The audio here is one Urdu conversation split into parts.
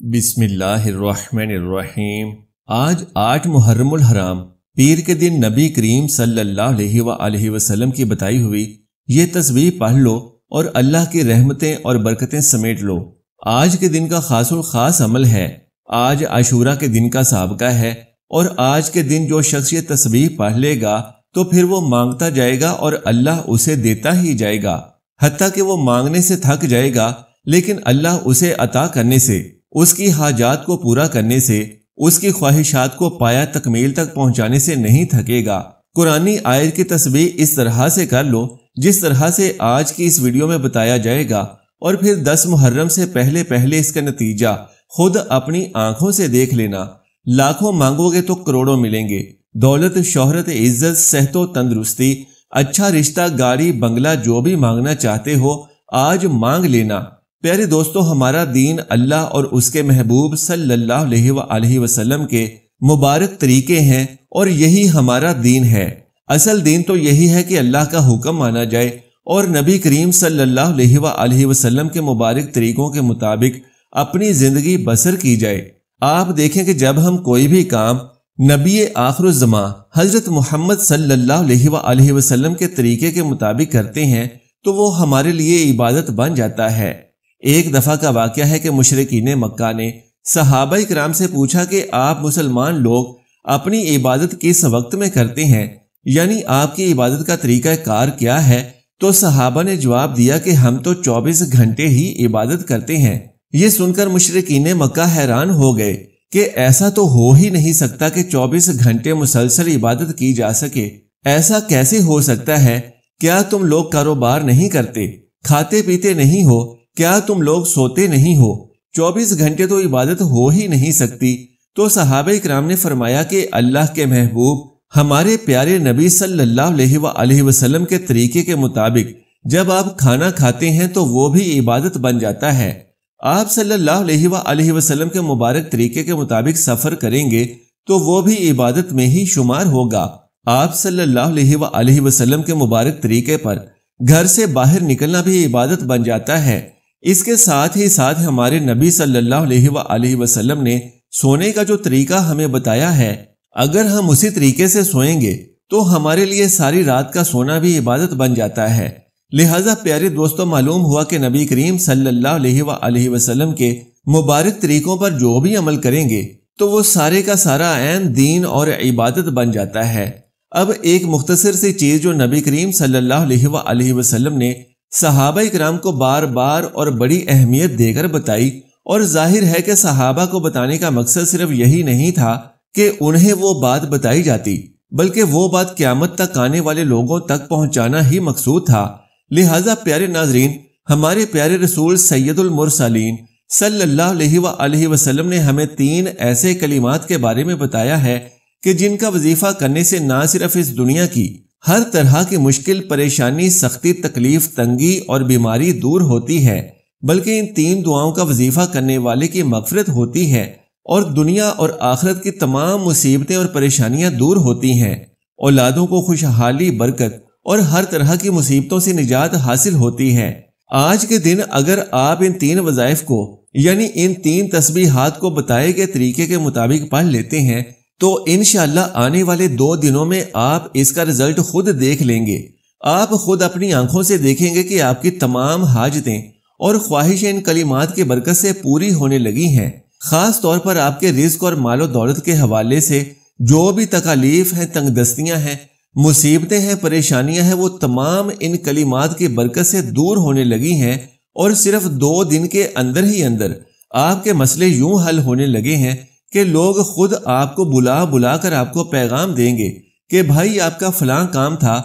بسم اللہ الرحمن الرحیم۔ آج 8 محرم الحرام پیر کے دن نبی کریم صلی اللہ علیہ وآلہ وسلم کی بتائی ہوئی یہ تسبیح پڑھ لو اور اللہ کی رحمتیں اور برکتیں سمیٹ لو۔ آج کے دن کا خاص الخاص عمل ہے۔ آج عاشورہ کے دن کا سابقہ ہے اور آج کے دن جو شخص یہ تسبیح پڑھ لے گا تو پھر وہ مانگتا جائے گا اور اللہ اسے دیتا ہی جائے گا، حتیٰ کہ وہ مانگنے سے تھک جائے گا لیکن اللہ اسے عطا کرنے سے، اس کی حاجات کو پورا کرنے سے، اس کی خواہشات کو پایا تکمیل تک پہنچانے سے نہیں تھکے گا۔ قرآنی آیت کی تسبیح اس طرح سے کر لو جس طرح سے آج کی اس ویڈیو میں بتایا جائے گا، اور پھر 10 محرم سے پہلے اس کا نتیجہ خود اپنی آنکھوں سے دیکھ لینا۔ لاکھوں مانگو گے تو کروڑوں ملیں گے۔ دولت، شہرت، عزت، صحت و تندرستی، اچھا رشتہ، گاڑی، بنگلہ، جو بھی مانگنا چاہتے ہو آج مانگ لینا۔ پیارے دوستو، ہمارا دین اللہ اور اس کے محبوب صلی اللہ علیہ وآلہ وسلم کے مبارک طریقے ہیں اور یہی ہمارا دین ہے۔ اصل دین تو یہی ہے کہ اللہ کا حکم مانا جائے اور نبی کریم صلی اللہ علیہ وآلہ وسلم کے مبارک طریقوں کے مطابق اپنی زندگی بسر کی جائے۔ آپ دیکھیں کہ جب ہم کوئی بھی کام نبی آخر الزمان حضرت محمد صلی اللہ علیہ وآلہ وسلم کے طریقے کے مطابق کرتے ہیں تو وہ ہمارے لیے عبادت بن جاتا ہے۔ ایک دفعہ کا واقعہ ہے کہ مشرکین مکہ نے صحابہ کرام سے پوچھا کہ آپ مسلمان لوگ اپنی عبادت کس وقت میں کرتے ہیں، یعنی آپ کی عبادت کا طریقہ کار کیا ہے؟ تو صحابہ نے جواب دیا کہ ہم تو 24 گھنٹے ہی عبادت کرتے ہیں۔ یہ سن کر مشرکین مکہ حیران ہو گئے کہ ایسا تو ہو ہی نہیں سکتا کہ 24 گھنٹے مسلسل عبادت کی جا سکے۔ ایسا کیسے ہو سکتا ہے؟ کیا تم لوگ کاروبار نہیں کرتے، کھاتے پیتے نہیں ہو؟ کیا تم لوگ سوتے نہیں ہو؟ 24 گھنٹے تو عبادت ہو ہی نہیں سکتی۔ تو صحابہ کرام نے فرمایا کہ اللہ کے محبوب ہمارے پیارے نبی صلی اللہ علیہ وآلہ وسلم کے طریقے کے مطابق جب آپ کھانا کھاتے ہیں تو وہ بھی عبادت بن جاتا ہے۔ آپ صلی اللہ علیہ وآلہ وسلم کے مبارک طریقے کے مطابق سفر کریں گے تو وہ بھی عبادت میں ہی شمار ہوگا۔ آپ صلی اللہ علیہ وآلہ وسلم کے مبارک طریقے پر گھر سے باہر نکلنا بھی عبادت بن جاتا ہے۔ اس کے ساتھ ہی ساتھ ہمارے نبی صلی اللہ علیہ وآلہ وسلم نے سونے کا جو طریقہ ہمیں بتایا ہے، اگر ہم اسی طریقے سے سوئیں گے تو ہمارے لیے ساری رات کا سونا بھی عبادت بن جاتا ہے۔ لہٰذا پیارے دوستوں، معلوم ہوا کہ نبی کریم صلی اللہ علیہ وآلہ وسلم کے مبارک طریقوں پر جو بھی عمل کریں گے تو وہ سارے کا سارا عین دین اور عبادت بن جاتا ہے۔ اب ایک مختصر سی چیز جو نبی کریم صلی اللہ علیہ وآلہ وسلم نے صحابہ کرام کو بار بار اور بڑی اہمیت دے کر بتائی، اور ظاہر ہے کہ صحابہ کو بتانے کا مقصد صرف یہی نہیں تھا کہ انہیں وہ بات بتائی جاتی، بلکہ وہ بات قیامت تک آنے والے لوگوں تک پہنچانا ہی مقصود تھا۔ لہٰذا پیارے ناظرین، ہمارے پیارے رسول سید المرسلین صلی اللہ علیہ وآلہ وسلم نے ہمیں 3 ایسے کلمات کے بارے میں بتایا ہے کہ جن کا وظیفہ کرنے سے نہ صرف اس دنیا کی ہر طرح کی مشکل، پریشانی، سختی، تکلیف، تنگی اور بیماری دور ہوتی ہے، بلکہ ان 3 دعاؤں کا وظیفہ کرنے والے کی مغفرت ہوتی ہے اور دنیا اور آخرت کی تمام مصیبتیں اور پریشانیاں دور ہوتی ہیں، اولادوں کو خوشحالی، برکت اور ہر طرح کی مصیبتوں سے نجات حاصل ہوتی ہے۔ آج کے دن اگر آپ ان 3 وظائف کو، یعنی ان 3 تسبیحات کو بتائے گئے طریقے کے مطابق پڑھ لیتے ہیں تو انشاءاللہ آنے والے 2 دنوں میں آپ اس کا رزلٹ خود دیکھ لیں گے۔ آپ خود اپنی آنکھوں سے دیکھیں گے کہ آپ کی تمام حاجتیں اور خواہشیں ان کلمات کی برکت سے پوری ہونے لگی ہیں۔ خاص طور پر آپ کے رزق اور مال و دولت کے حوالے سے جو بھی تکالیف ہیں، تنگ دستیاں ہیں، مصیبتیں ہیں، پریشانیاں ہیں، وہ تمام ان کلمات کی برکت سے دور ہونے لگی ہیں، اور صرف 2 دن کے اندر ہی اندر آپ کے مسئلے یوں حل ہونے لگے ہیں کہ لوگ خود آپ کو بلا کر آپ کو پیغام دیں گے کہ بھائی آپ کا فلاں کام تھا،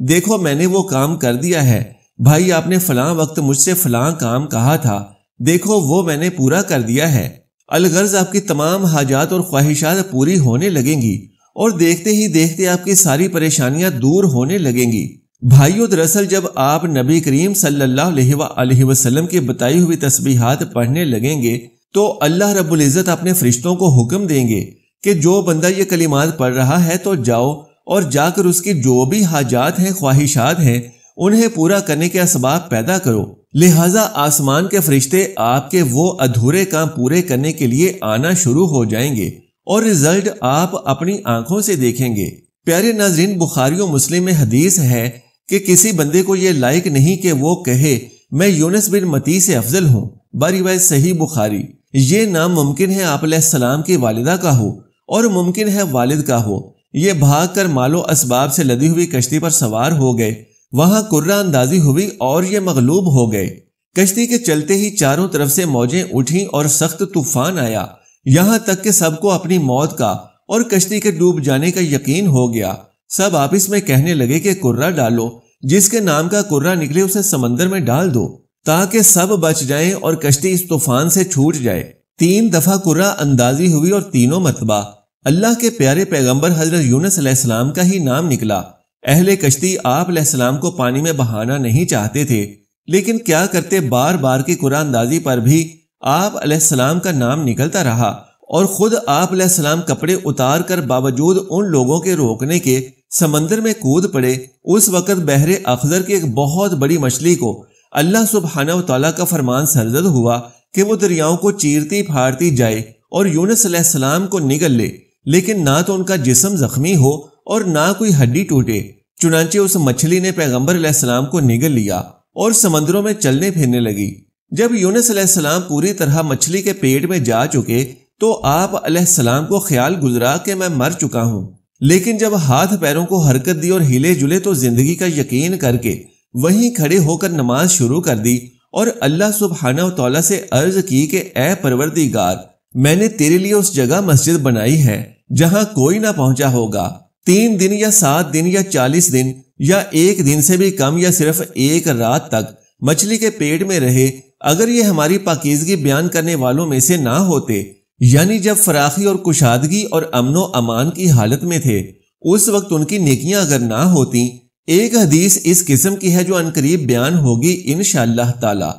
دیکھو میں نے وہ کام کر دیا ہے، بھائی آپ نے فلاں وقت مجھ سے فلاں کام کہا تھا، دیکھو وہ میں نے پورا کر دیا ہے۔ الغرض آپ کی تمام حاجات اور خواہشات پوری ہونے لگیں گی اور دیکھتے ہی دیکھتے آپ کی ساری پریشانیاں دور ہونے لگیں گی۔ بھائیو، دراصل جب آپ نبی کریم صلی اللہ علیہ وآلہ وسلم کی بتائی ہوئی تسبیحات پڑھنے لگیں گے تو اللہ رب العزت اپنے فرشتوں کو حکم دیں گے کہ جو بندہ یہ کلمات پڑھ رہا ہے تو جاؤ اور جا کر اس کی جو بھی حاجات ہیں، خواہشات ہیں، انہیں پورا کرنے کے اسباب پیدا کرو، لہٰذا آسمان کے فرشتے آپ کے وہ ادھورے کام پورے کرنے کے لیے آنا شروع ہو جائیں گے اور رزلٹ آپ اپنی آنکھوں سے دیکھیں گے۔ پیارے ناظرین، بخاری و مسلم میں حدیث ہے کہ کسی بندے کو یہ لائق نہیں کہ وہ کہے میں یونس بن متی سے افضل ہوں، بروایت صحیح بخاری۔ یہ نام ممکن ہے آپ علیہ السلام کی والدہ کا ہو اور ممکن ہے والد کا ہو۔ یہ بھاگ کر مال و اسباب سے لدی ہوئی کشتی پر سوار ہو گئے، وہاں قرہ اندازی ہوئی اور یہ مغلوب ہو گئے۔ کشتی کے چلتے ہی چاروں طرف سے موجیں اٹھیں اور سخت طوفان آیا، یہاں تک کہ سب کو اپنی موت کا اور کشتی کے ڈوب جانے کا یقین ہو گیا۔ سب آپس میں کہنے لگے کہ قرہ ڈالو، جس کے نام کا قرہ نکلے اسے سمندر میں ڈال دو تاکہ سب بچ جائیں اور کشتی اس طوفان سے چھوٹ جائے۔ 3 دفعہ قرہ اندازی ہوئی اور تینوں مرتبہ اللہ کے پیارے پیغمبر حضرت یونس علیہ السلام کا ہی نام نکلا۔ اہل کشتی آپ علیہ السلام کو پانی میں بہانا نہیں چاہتے تھے، لیکن کیا کرتے، بار بار کی قرہ اندازی پر بھی آپ علیہ السلام کا نام نکلتا رہا اور خود آپ علیہ السلام کپڑے اتار کر باوجود ان لوگوں کے روکنے کے سمندر میں کود پڑے۔ اس وقت بحر اخضر کی ایک بہت بڑی مچھلی کو اللہ سبحانہ و تعالیٰ کا فرمان سرزد ہوا کہ وہ دریاؤں کو چیرتی پھاڑتی جائے اور یونس علیہ السلام کو نگل لے، لیکن نہ تو ان کا جسم زخمی ہو اور نہ کوئی ہڈی ٹوٹے۔ چنانچہ اس مچھلی نے پیغمبر علیہ السلام کو نگل لیا اور سمندروں میں چلنے پھرنے لگی۔ جب یونس علیہ السلام پوری طرح مچھلی کے پیٹ میں جا چکے تو آپ علیہ السلام کو خیال گزرا کہ میں مر چکا ہوں، لیکن جب ہاتھ پیروں کو حرکت دی اور ہلے جلے تو زندگی کا یقین کر کے وہیں کھڑے ہو کر نماز شروع کر دی اور اللہ سبحانہ و تعالیٰ سے عرض کی کہ اے پروردگار، میں نے تیرے لیے اس جگہ مسجد بنائی ہے جہاں کوئی نہ پہنچا ہوگا۔ 3 دن یا 7 دن یا 40 دن یا 1 دن سے بھی کم یا صرف 1 رات تک مچھلی کے پیٹ میں رہے، اگر یہ ہماری پاکیزگی بیان کرنے والوں میں سے نہ ہوتے، یعنی جب فراخی اور کشادگی اور امن و امان کی حالت میں تھے، اس وقت ان کی نیکیاں اگر نہ ہوتی۔ ایک حدیث اس قسم کی ہے جو عنقریب بیان ہوگی انشاءاللہ تعالی۔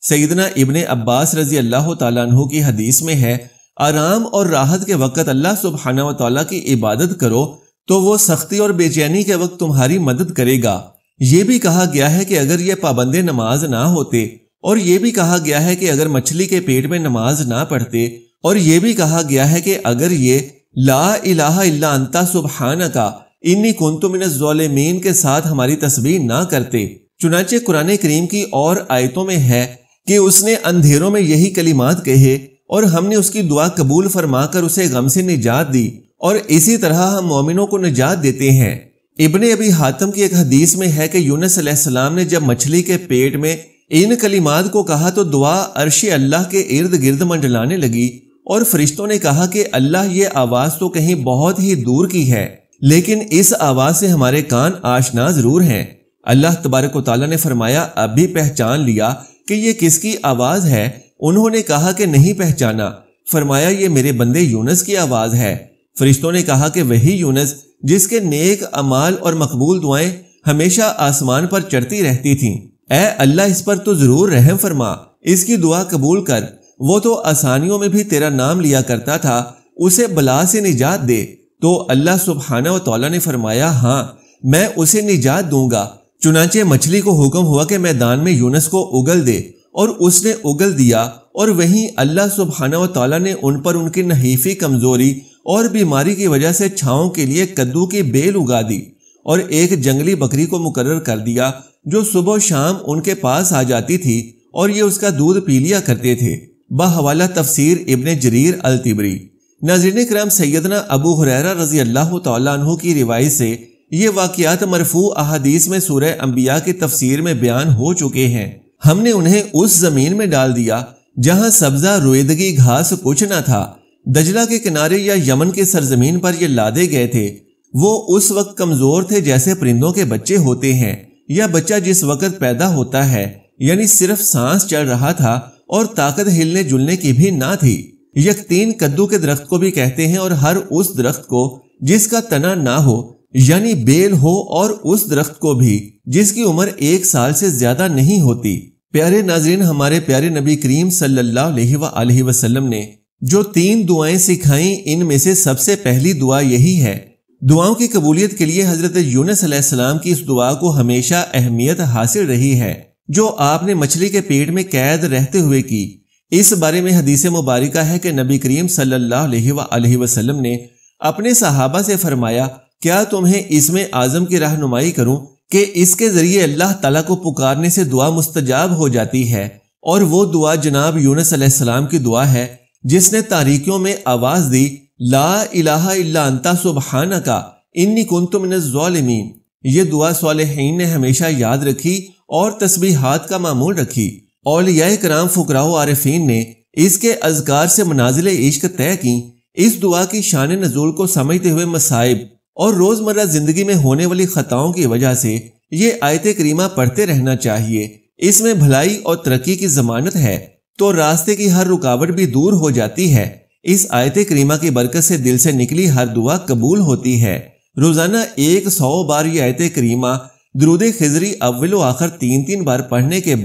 سیدنا ابن عباس رضی اللہ تعالیٰ عنہ کی حدیث میں ہے، آرام اور راحت کے وقت اللہ سبحانہ و تعالیٰ کی عبادت کرو تو وہ سختی اور بے چینی کے وقت تمہاری مدد کرے گا۔ یہ بھی کہا گیا ہے کہ اگر یہ پابند نماز نہ ہوتے، اور یہ بھی کہا گیا ہے کہ اگر مچھلی کے پیٹ میں نماز نہ پڑھتے، اور یہ بھی کہا گیا ہے کہ اگر یہ لا الہ الا انت سبحانک انی کنت من الظالمین کے ساتھ ہماری تسبیح نہ کرتے۔ چنانچہ قرآن کریم کی اور آیتوں میں ہے کہ اس نے اندھیروں میں یہی کلمات کہے اور ہم نے اس کی دعا قبول فرما کر اسے غم سے نجات دی، اور اسی طرح ہم مومنوں کو نجات دیتے ہیں۔ ابن ابی حاتم کی ایک حدیث میں ہے کہ یونس علیہ السلام نے جب مچھلی کے پیٹ میں ان کلمات کو کہا تو دعا عرش اللہ کے ارد گرد منڈلانے لگی، اور فرشتوں نے کہا کہ اللہ، یہ آواز تو کہیں بہت ہی دور کی ہے، لیکن اس آواز سے ہمارے کان آشنا ضرور ہیں۔ اللہ تبارک و تعالیٰ نے فرمایا، اب بھی پہچان لیا کہ یہ کس کی آواز ہے؟ انہوں نے کہا کہ نہیں پہچانا۔ فرمایا، یہ میرے بندے یونس کی آواز ہے۔ فرشتوں نے کہا کہ وہی یونس جس کے نیک اعمال اور مقبول دعائیں ہمیشہ آسمان پر چڑھتی رہتی تھیں۔ اے اللہ، اس پر تو ضرور رحم فرما، اس کی دعا قبول کر، وہ تو آسانیوں میں بھی تیرا نام لیا کرتا تھا، اسے بلا سے نجات دے۔ تو اللہ سبحانہ و تعالیٰ نے فرمایا، ہاں میں اسے نجات دوں گا۔ چنانچہ مچھلی کو حکم ہوا کہ میدان میں یونس کو اگل دے، اور اس نے اگل دیا، اور وہیں اللہ سبحانہ و تعالیٰ نے ان پر ان کی نحیفی، کمزوری اور بیماری کی وجہ سے چھاؤں کے لیے کدو کی بیل اگا دی، اور ایک جنگلی بکری کو مقرر کر دیا جو صبح و شام ان کے پاس آ جاتی تھی، اور یہ اس کا دودھ پی لیا کرتے تھے۔ بحوالہ تفسیر ابن جریر الطبری۔ ناظرین کرام، سیدنا ابو ہریرہ رضی اللہ تعالیٰ عنہ کی روایت سے یہ واقعات مرفوع احادیث میں سورہ انبیاء کی تفسیر میں بیان ہو چکے ہیں۔ ہم نے انہیں اس زمین میں ڈال دیا جہاں سبزہ رویدگی گھاس کچھ نہ تھا۔ دجلہ کے کنارے یا یمن کی سرزمین پر یہ لادے گئے تھے۔ وہ اس وقت کمزور تھے جیسے پرندوں کے بچے ہوتے ہیں، یا بچہ جس وقت پیدا ہوتا ہے، یعنی صرف سانس چل رہا تھا اور طاقت ہلنے جلنے کی بھی نہ تھی۔ یکتین کدو کے درخت کو بھی کہتے ہیں، اور ہر اس درخت کو جس کا تنا نہ ہو یعنی بیل ہو، اور اس درخت کو بھی جس کی عمر 1 سال سے زیادہ نہیں ہوتی۔ پیارے ناظرین، ہمارے پیارے نبی کریم صلی اللہ علیہ وآلہ وسلم نے جو 3 دعائیں سکھائیں، ان میں سے سب سے پہلی دعا یہی ہے، دعاؤں کی قبولیت کے لیے حضرت یونس علیہ السلام کی اس دعا کو ہمیشہ اہمیت حاصل رہی ہے جو آپ نے مچھلی کے پیٹ میں قید رہتے ہوئے کی۔ اس بارے میں حدیث مبارکہ ہے کہ نبی کریم صلی اللہ علیہ وآلہ وسلم نے اپنے صحابہ سے فرمایا، کیا تمہیں اسم اعظم کی رہنمائی کروں کہ اس کے ذریعے اللہ تعالیٰ کو پکارنے سے دعا مستجاب ہو جاتی ہے؟ اور وہ دعا جناب یونس علیہ السلام کی دعا ہے جس نے تاریکیوں میں آواز دی، لا الہ الا انت سبحانک انی کنت من الظالمین۔ یہ دعا صالحین نے ہمیشہ یاد رکھی اور تسبیحات کا معمول رکھی۔ اولیاء کرام فقراء و عارفین نے اس کے اذکار سے منازل عشق طے کی۔ اس دعا کی شان نزول کو سمجھتے ہوئے مصائب اور روزمرہ زندگی میں ہونے والی خطاؤں کی وجہ سے یہ آیت کریمہ پڑھتے رہنا چاہیے۔ اس میں بھلائی اور ترقی کی ضمانت ہے تو راستے کی ہر رکاوٹ بھی دور ہو جاتی ہے۔ اس آیت کریمہ کی برکت سے دل سے نکلی ہر دعا قبول ہوتی ہے۔ روزانہ 100 بار یہ آیت کریمہ درود خضری اول و آخر 3 بار پڑھنے کے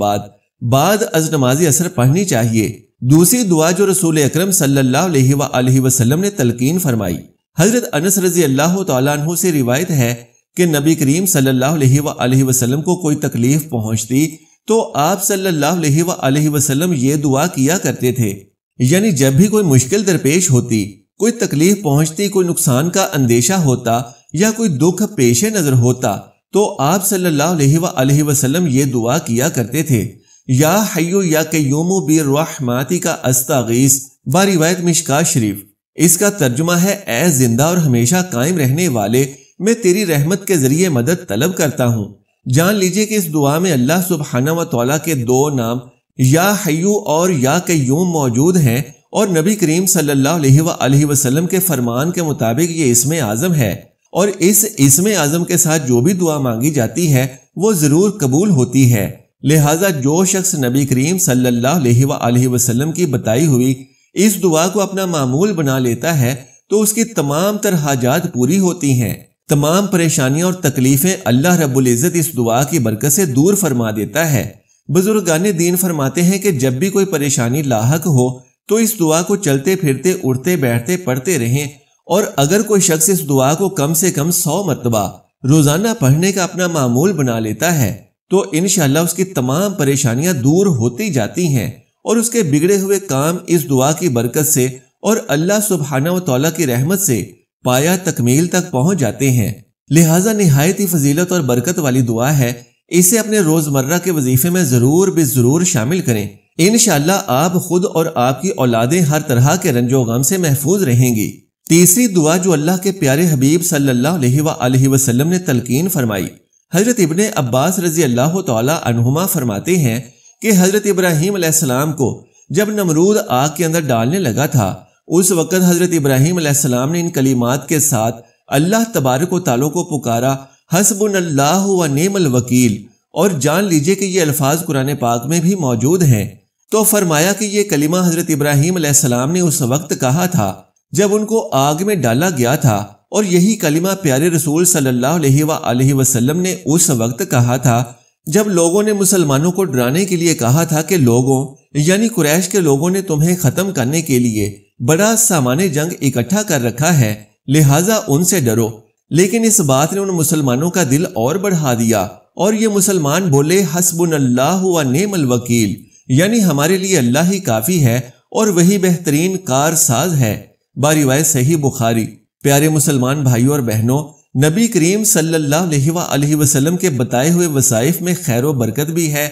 بعد از نماز عصر پڑھنی چاہیے۔ دوسری دعا جو رسول اکرم صلی اللہ علیہ وآلہ وسلم نے تلقین فرمائی، حضرت انس رضی اللہ تعالیٰ عنہ سے روایت ہے کہ نبی کریم صلی اللہ علیہ وآلہ وسلم کو کوئی تکلیف پہنچتی تو آپ صلی اللہ علیہ وآلہ وسلم یہ دعا کیا کرتے تھے، یعنی جب بھی کوئی مشکل درپیش ہوتی، کوئی تکلیف پہنچتی، کوئی نقصان کا اندیشہ ہوتا یا کوئی دکھ پیش نظر ہوتا تو آپ صلی اللہ علیہ وآلہ وسلم یہ دعا کیا کرتے تھے، یا حیو یا قیوم برحمتک استغیث، بروایت مشکوٰۃ شریف۔ اس کا ترجمہ ہے، اے زندہ اور ہمیشہ قائم رہنے والے، میں تیری رحمت کے ذریعے مدد طلب کرتا ہوں۔ جان لیجئے کہ اس دعا میں اللہ سبحانہ و تعالیٰ کے 2 نام یا حیو اور یا قیوم موجود ہیں، اور نبی کریم صلی اللہ علیہ وآلہ وسلم کے فرمان کے مطابق یہ اسم اعظم ہے، اور اس اسم اعظم کے ساتھ جو بھی دعا مانگی جاتی ہے وہ ضرور قبول ہوتی ہے۔ لہٰذا جو شخص نبی کریم صلی اللہ علیہ وآلہ وسلم کی بتائی ہوئی اس دعا کو اپنا معمول بنا لیتا ہے تو اس کی تمام تر حاجات پوری ہوتی ہیں۔ تمام پریشانیاں اور تکلیفیں اللہ رب العزت اس دعا کی برکت سے دور فرما دیتا ہے۔ بزرگان دین فرماتے ہیں کہ جب بھی کوئی پریشانی لاحق ہو تو اس دعا کو چلتے پھرتے اٹھتے بیٹھتے پڑھتے رہیں، اور اگر کوئی شخص اس دعا کو کم سے کم 100 مرتبہ روزانہ پڑھنے کا اپنا معمول بنا لیتا ہے تو انشاءاللہ اس کی تمام پریشانیاں دور ہوتی جاتی ہیں، اور اس کے بگڑے ہوئے کام اس دعا کی برکت سے اور اللہ سبحانہ و تعالیٰ کی رحمت سے پایا تکمیل تک پہنچ جاتے ہیں۔ لہٰذا نہایت ہی فضیلت اور برکت والی دعا ہے، اسے اپنے روزمرہ کے وظیفے میں ضرور ضرور شامل کریں۔ انشاءاللہ آپ خود اور آپ کی اولادیں ہر طرح کے رنج و غم سے محفوظ رہیں گی۔ تیسری دعا جو اللہ کے پیارے حبیب صلی اللہ علیہ وآلہ وسلم نے تلقین فرمائی، حضرت ابن عباس رضی اللہ تعالی عنہما فرماتے ہیں کہ حضرت ابراہیم علیہ السلام کو جب نمرود آگ کے اندر ڈالنے لگا تھا، اس وقت حضرت ابراہیم علیہ السلام نے ان کلمات کے ساتھ اللہ تبارک و تعالیٰ کو پکارا، حسبنا اللہ و نعم الوکیل، اور جان لیجئے کہ یہ الفاظ قرآن پاک میں بھی موجود ہیں۔ تو فرمایا کہ یہ کلمہ حضرت ابراہیم علیہ السلام نے اس وقت کہا تھا جب ان کو آگ میں ڈالا گیا تھا، اور یہی کلمہ پیارے رسول صلی اللہ علیہ وآلہ وسلم نے اس وقت کہا تھا جب لوگوں نے مسلمانوں کو ڈرانے کے لیے کہا تھا کہ لوگوں یعنی قریش کے لوگوں نے تمہیں ختم کرنے کے لیے بڑا سامان جنگ اکٹھا کر رکھا ہے، لہٰذا ان سے ڈرو۔ لیکن اس بات نے ان مسلمانوں کا دل اور بڑھا دیا، اور یہ مسلمان بولے، حسبنا اللہ و نعم الوکیل، یعنی ہمارے لیے اللہ ہی کافی ہے اور وہی بہترین کار ساز ہے۔ بروایت صحیح بخاری۔ پیارے مسلمان بھائیوں اور بہنوں، نبی کریم صلی اللہ علیہ وآلہ وسلم کے بتائے ہوئے وظائف میں خیر و برکت بھی ہے،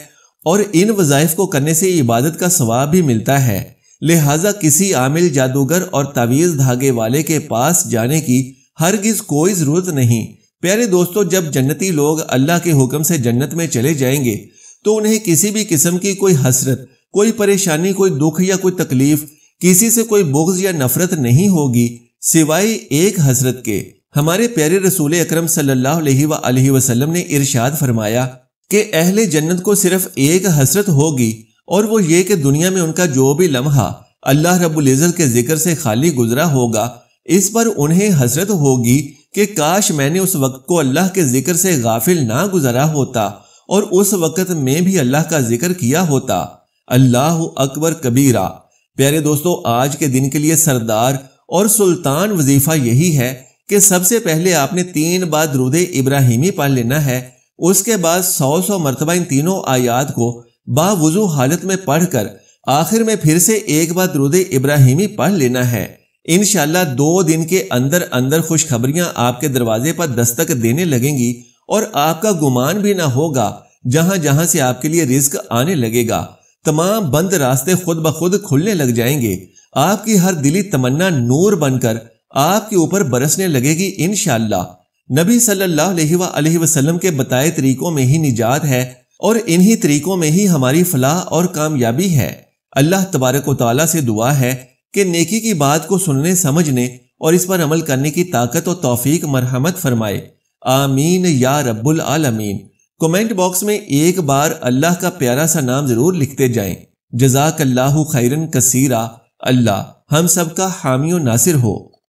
اور ان وظائف کو کرنے سے عبادت کا ثواب بھی ملتا ہے۔ لہٰذا کسی عامل، جادوگر اور تعویذ دھاگے والے کے پاس جانے کی ہرگز کوئی ضرورت نہیں۔ پیارے دوستو، جب جنتی لوگ اللہ کے حکم سے جنت میں چلے جائیں گے تو انہیں کسی بھی قسم کی کوئی حسرت، کوئی پریشانی، کوئی دکھ یا کوئی تکلیف، کسی سے کوئی بغض یا نفرت نہیں ہوگی سوائے ایک حسرت کے۔ ہمارے پیارے رسول اکرم صلی اللہ علیہ وآلہ وسلم نے ارشاد فرمایا کہ اہل جنت کو صرف ایک حسرت ہوگی، اور وہ یہ کہ دنیا میں ان کا جو بھی لمحہ اللہ رب العزت کے ذکر سے خالی گزرا ہوگا، اس پر انہیں حسرت ہوگی کہ کاش میں نے اس وقت کو اللہ کے ذکر سے غافل نہ گزرا ہوتا اور اس وقت میں بھی اللہ کا ذکر کیا ہوتا۔ اللہ اکبر کبیرہ۔ پیارے دوستو، آج کے دن کے لیے سردار اور سلطان وظیفہ یہی ہے کہ سب سے پہلے آپ نے 3 بار درود ابراہیمی پڑھ لینا ہے، اس کے بعد 100 مرتبہ ان تینوں آیات کو باوضو حالت میں پڑھ کر آخر میں پھر سے 1 بار درود ابراہیمی پڑھ لینا ہے۔ انشاءاللہ 2 دن کے اندر اندر خوشخبریاں آپ کے دروازے پر دستک دینے لگیں گی اور آپ کا گمان بھی نہ ہوگا، جہاں جہاں سے آپ کے لیے رزق آنے لگے گا تمام بند راستے خود بخود کھلنے لگ جائیں گے۔ آپ کی ہر دلی تمنا نور بن کر آپ کے اوپر برسنے لگے گی انشاءاللہ۔ نبی صلی اللہ علیہ وآلہ وسلم کے بتائے طریقوں میں ہی نجات ہے اور انہی طریقوں میں ہی ہماری فلاح اور کامیابی ہے۔ اللہ تبارک و تعالیٰ سے دعا ہے کہ نیکی کی بات کو سننے سمجھنے اور اس پر عمل کرنے کی طاقت و توفیق مرحمت فرمائے، آمین یا رب العالمین۔ کومنٹ باکس میں 1 بار اللہ کا پیارا سا نام ضرور لکھتے جائیں۔ جزاک اللہ خیرن کثیرا۔ اللہ ہم سب کا حامی و ناصر ہو۔